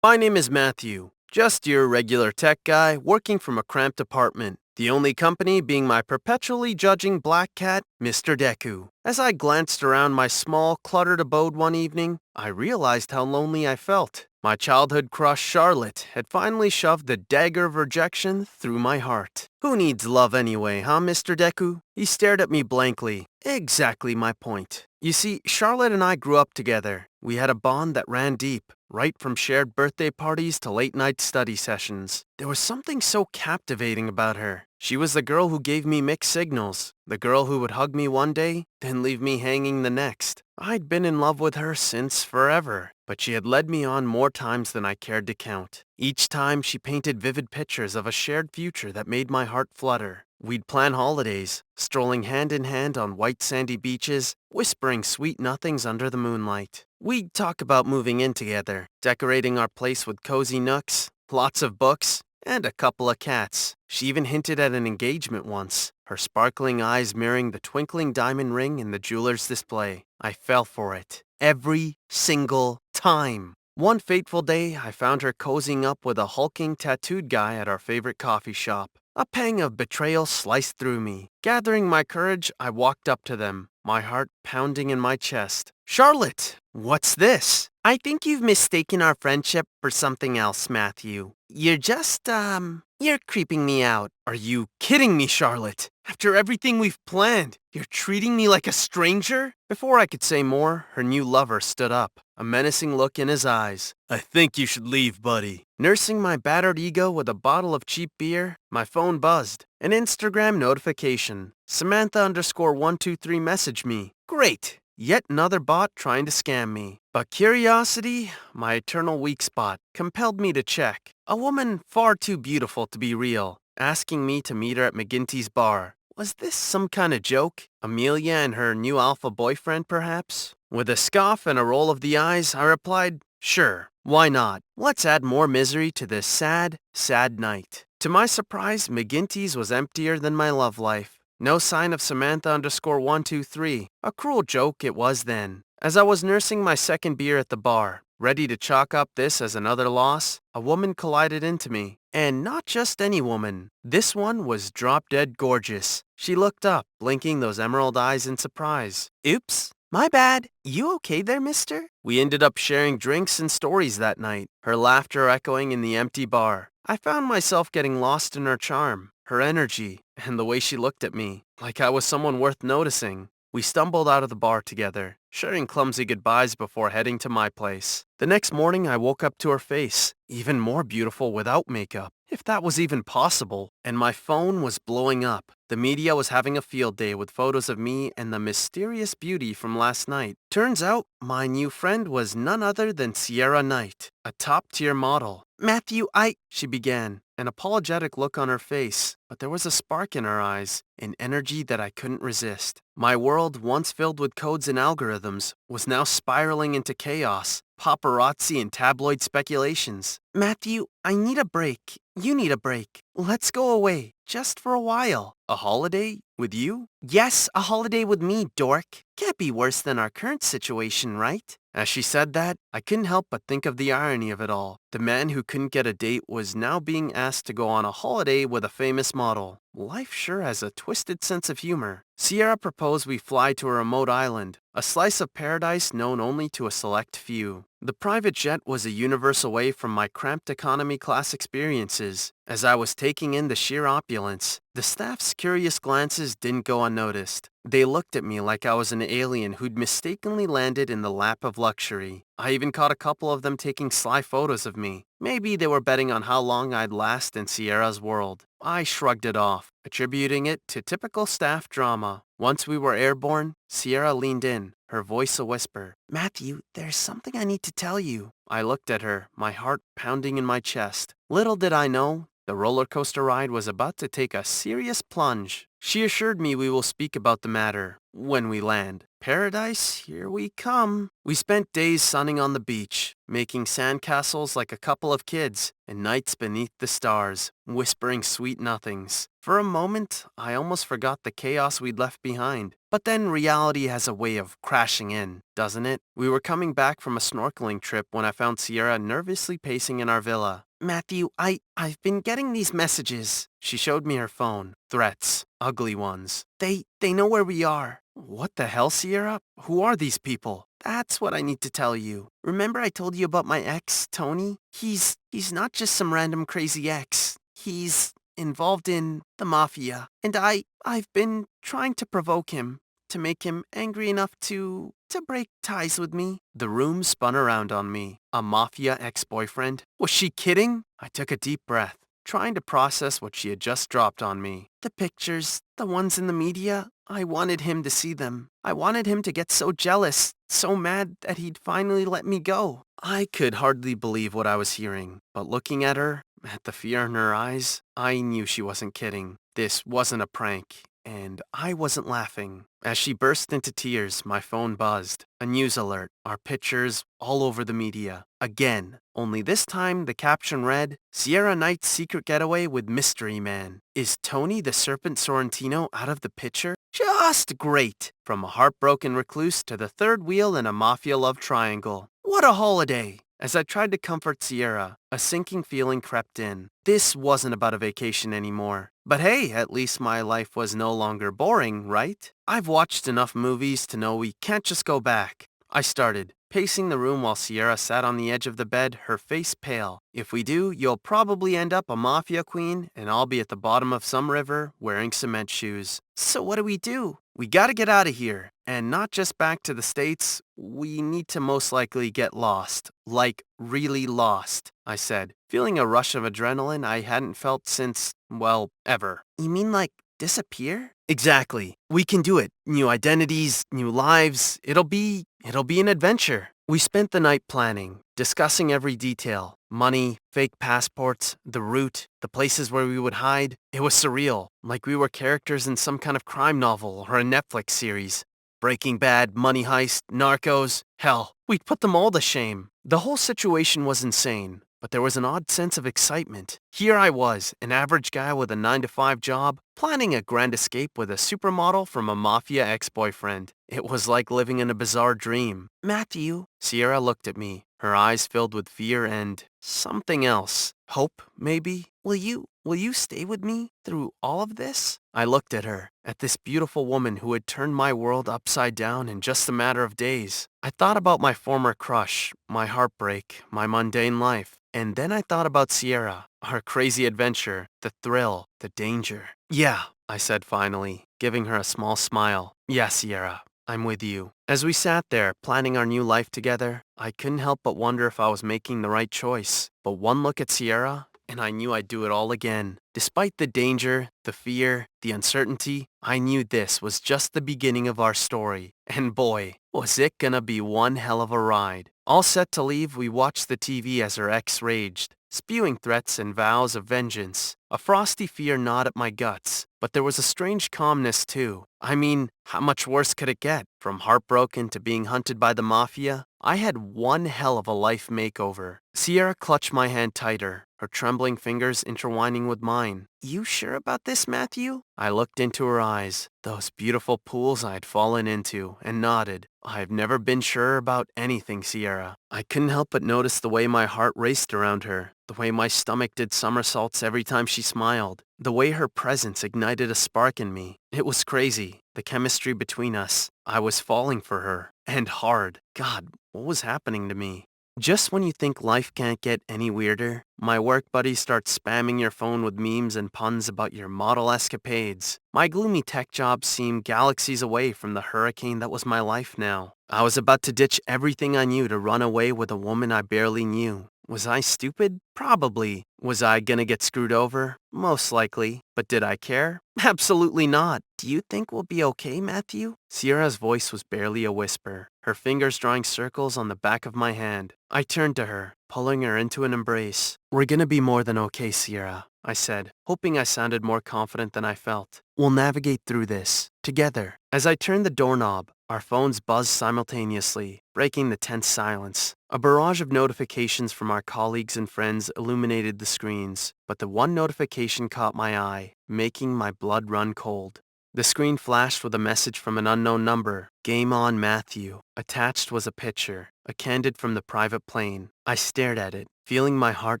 My name is Matthew, just your regular tech guy working from a cramped apartment. The only company being my perpetually judging black cat, Mr. Deku. As I glanced around my small, cluttered abode one evening, I realized how lonely I felt. My childhood crush Charlotte had finally shoved the dagger of rejection through my heart. Who needs love anyway, huh, Mr. Deku? He stared at me blankly. Exactly my point. You see, Charlotte and I grew up together. We had a bond that ran deep, right from shared birthday parties to late-night study sessions. There was something so captivating about her. She was the girl who gave me mixed signals, the girl who would hug me one day, then leave me hanging the next. I'd been in love with her since forever, but she had led me on more times than I cared to count. Each time she painted vivid pictures of a shared future that made my heart flutter. We'd plan holidays, strolling hand in hand on white sandy beaches, whispering sweet nothings under the moonlight. We'd talk about moving in together, decorating our place with cozy nooks, lots of books, and a couple of cats. She even hinted at an engagement once, her sparkling eyes mirroring the twinkling diamond ring in the jeweler's display. I fell for it. Every single time. One fateful day, I found her cozying up with a hulking tattooed guy at our favorite coffee shop. A pang of betrayal sliced through me. Gathering my courage, I walked up to them, my heart pounding in my chest. Charlotte, what's this? I think you've mistaken our friendship for something else, Matthew. You're creeping me out. Are you kidding me, Charlotte? After everything we've planned, you're treating me like a stranger? Before I could say more, her new lover stood up, a menacing look in his eyes. I think you should leave, buddy. Nursing my battered ego with a bottle of cheap beer, my phone buzzed. An Instagram notification. Samantha_123 messaged me. Great! Yet another bot trying to scam me. But curiosity, my eternal weak spot, compelled me to check. A woman far too beautiful to be real, asking me to meet her at McGinty's bar. Was this some kind of joke? Amelia and her new alpha boyfriend, perhaps? With a scoff and a roll of the eyes, I replied, sure, why not? Let's add more misery to this sad, sad night. To my surprise, McGinty's was emptier than my love life. No sign of Samantha_123. A cruel joke it was then. As I was nursing my second beer at the bar, ready to chalk up this as another loss, a woman collided into me. And not just any woman. This one was drop-dead gorgeous. She looked up, blinking those emerald eyes in surprise. Oops. My bad. You okay there, mister? We ended up sharing drinks and stories that night, her laughter echoing in the empty bar. I found myself getting lost in her charm, her energy, and the way she looked at me, like I was someone worth noticing. We stumbled out of the bar together, sharing clumsy goodbyes before heading to my place. The next morning, I woke up to her face, even more beautiful without makeup, if that was even possible, and my phone was blowing up. The media was having a field day with photos of me and the mysterious beauty from last night. Turns out, my new friend was none other than Sierra Knight, a top-tier model. Matthew, she began, an apologetic look on her face, but there was a spark in her eyes, an energy that I couldn't resist. My world, once filled with codes and algorithms, was now spiraling into chaos, paparazzi and tabloid speculations. Matthew, I need a break. You need a break. Let's go away, just for a while. A holiday? With you? Yes, a holiday with me, dork. Can't be worse than our current situation, right? As she said that, I couldn't help but think of the irony of it all. The man who couldn't get a date was now being asked to go on a holiday with a famous model. Life sure has a twisted sense of humor. Sierra proposed we fly to a remote island, a slice of paradise known only to a select few. The private jet was a universe away from my cramped economy class experiences. As I was taking in the sheer opulence, the staff's curious glances didn't go unnoticed. They looked at me like I was an alien who'd mistakenly landed in the lap of luxury. I even caught a couple of them taking sly photos of me. Maybe they were betting on how long I'd last in Sierra's world. I shrugged it off, attributing it to typical staff drama. Once we were airborne, Sierra leaned in, her voice a whisper. Matthew, there's something I need to tell you. I looked at her, my heart pounding in my chest. Little did I know, the roller coaster ride was about to take a serious plunge. She assured me we will speak about the matter when we land. Paradise, here we come. We spent days sunning on the beach, making sandcastles like a couple of kids, and nights beneath the stars, whispering sweet nothings. For a moment, I almost forgot the chaos we'd left behind. But then reality has a way of crashing in, doesn't it? We were coming back from a snorkeling trip when I found Sierra nervously pacing in our villa. Matthew, I've been getting these messages. She showed me her phone. Threats. Ugly ones. They know where we are. What the hell, Sierra? Who are these people? That's what I need to tell you. Remember I told you about my ex, Tony? He's not just some random crazy ex. He's involved in the mafia. And I've been trying to provoke him, to make him angry enough to break ties with me. The room spun around on me. A mafia ex-boyfriend? Was she kidding? I took a deep breath, trying to process what she had just dropped on me. The pictures, the ones in the media, I wanted him to see them. I wanted him to get so jealous, so mad that he'd finally let me go. I could hardly believe what I was hearing, but looking at her, at the fear in her eyes, I knew she wasn't kidding. This wasn't a prank, and I wasn't laughing. As she burst into tears, my phone buzzed. A news alert, our pictures all over the media. Again, only this time the caption read, Sierra Knight's secret getaway with Mystery Man. Is Tony the Serpent Sorrentino out of the picture? Just great! From a heartbroken recluse to the third wheel in a mafia love triangle. What a holiday! As I tried to comfort Sierra, a sinking feeling crept in. This wasn't about a vacation anymore. But hey, at least my life was no longer boring, right? I've watched enough movies to know we can't just go back. I started, pacing the room while Sierra sat on the edge of the bed, her face pale. If we do, you'll probably end up a mafia queen, and I'll be at the bottom of some river wearing cement shoes. So what do? We gotta get out of here. And not just back to the States, we need to most likely get lost. Like, really lost, I said, feeling a rush of adrenaline I hadn't felt since, well, ever. You mean like disappear? Exactly. We can do it. New identities, new lives. It'll be an adventure. We spent the night planning, discussing every detail. Money, fake passports, the route, the places where we would hide. It was surreal, like we were characters in some kind of crime novel or a Netflix series. Breaking Bad, Money Heist, Narcos. Hell, we'd put them all to shame. The whole situation was insane, but there was an odd sense of excitement. Here I was, an average guy with a 9-to-5 job, planning a grand escape with a supermodel from a mafia ex-boyfriend. It was like living in a bizarre dream. Matthew, Sierra looked at me, her eyes filled with fear and something else. Hope, maybe? Will you stay with me through all of this? I looked at her, at this beautiful woman who had turned my world upside down in just a matter of days. I thought about my former crush, my heartbreak, my mundane life. And then I thought about Sierra, our crazy adventure, the thrill, the danger. Yeah, I said finally, giving her a small smile. Yeah, Sierra, I'm with you. As we sat there, planning our new life together, I couldn't help but wonder if I was making the right choice. But one look at Sierra, and I knew I'd do it all again. Despite the danger, the fear, the uncertainty, I knew this was just the beginning of our story. And boy, was it gonna be one hell of a ride. All set to leave, we watched the TV as her ex raged, spewing threats and vows of vengeance. A frosty fear gnawed at my guts, but there was a strange calmness too. I mean, how much worse could it get? From heartbroken to being hunted by the mafia, I had one hell of a life makeover. Sierra clutched my hand tighter, her trembling fingers intertwining with mine. You sure about this, Matthew? I looked into her eyes, those beautiful pools I had fallen into, and nodded. I've never been sure about anything, Sierra. I couldn't help but notice the way my heart raced around her, the way my stomach did somersaults every time she smiled, the way her presence ignited a spark in me. It was crazy, the chemistry between us. I was falling for her, and hard. God, what was happening to me? Just when you think life can't get any weirder, my work buddies start spamming your phone with memes and puns about your model escapades. My gloomy tech job seemed galaxies away from the hurricane that was my life now. I was about to ditch everything I knew to run away with a woman I barely knew. Was I stupid? Probably. Was I gonna get screwed over? Most likely. But did I care? Absolutely not. Do you think we'll be okay, Matthew? Sierra's voice was barely a whisper, her fingers drawing circles on the back of my hand. I turned to her, pulling her into an embrace. We're gonna be more than okay, Sierra. I said, hoping I sounded more confident than I felt. We'll navigate through this, together. As I turned the doorknob, our phones buzzed simultaneously, breaking the tense silence. A barrage of notifications from our colleagues and friends illuminated the screens, but the one notification caught my eye, making my blood run cold. The screen flashed with a message from an unknown number. Game on, Matthew. Attached was a picture, a candid from the private plane. I stared at it, feeling my heart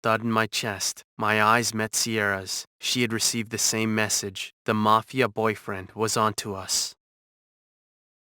thud in my chest. My eyes met Sierra's. She had received the same message. The mafia boyfriend was onto us.